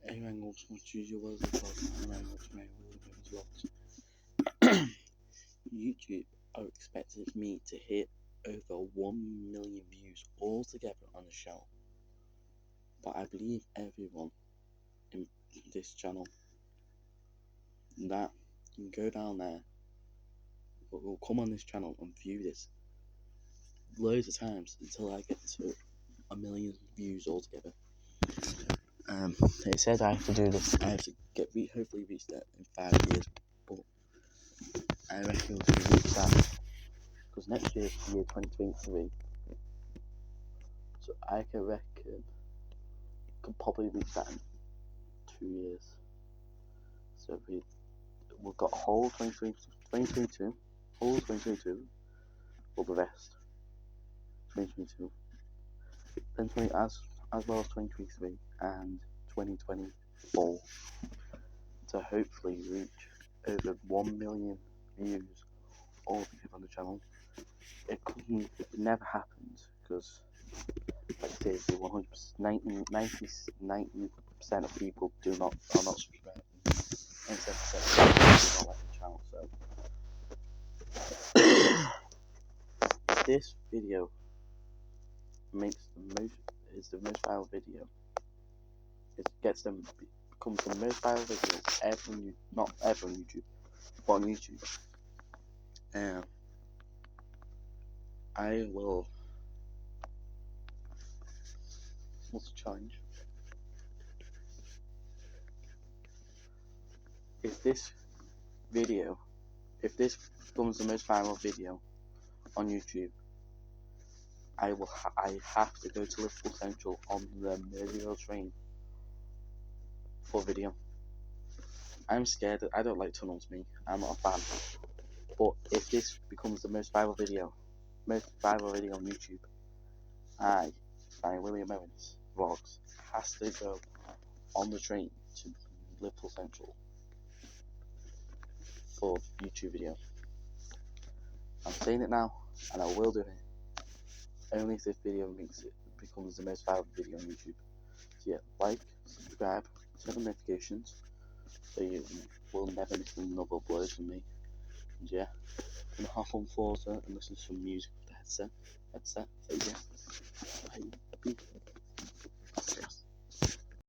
Anyone else wants to use your words as well? Anyone wants to make vlogs? YouTube are expecting me to hit over 1 million views altogether on the channel. But I believe everyone in this channel that you can go down there, will come on this channel and view this loads of times until I get to 1 million views altogether. It says I have to do this. I have to hopefully reach that in 5 years, but I reckon we can reach that because next year is the year 2023. So I can reckon can probably reach that in 2 years. So we've got whole 2022, whole 2022, for the rest 2022, then as well as 2023 and 2024 to hopefully reach over 1 million views altogether on the channel. It never happens because, like I say, 90% of people are not subscribed. 97% of people do not like the channel. So this video is the most viral video. It becomes the most viral video not ever on YouTube, but on YouTube. I will. What's the challenge? If this becomes the most viral video on YouTube, I have to go to Liverpool Central on the merseyrail train for video. I'm scared. I don't like tunnels. I'm not a fan. But if this becomes the most viral video on YouTube, by William Owens Vlogs, has to go on the train to Liverpool Central for YouTube video. I'm saying it now, and I will do it. Only if this video becomes the most viral video on YouTube. So yeah, like, subscribe, turn on notifications, so you will never miss another upload from me. And yeah, I'm gonna hop on Forza and listen to some music with the headset. So yeah, bye.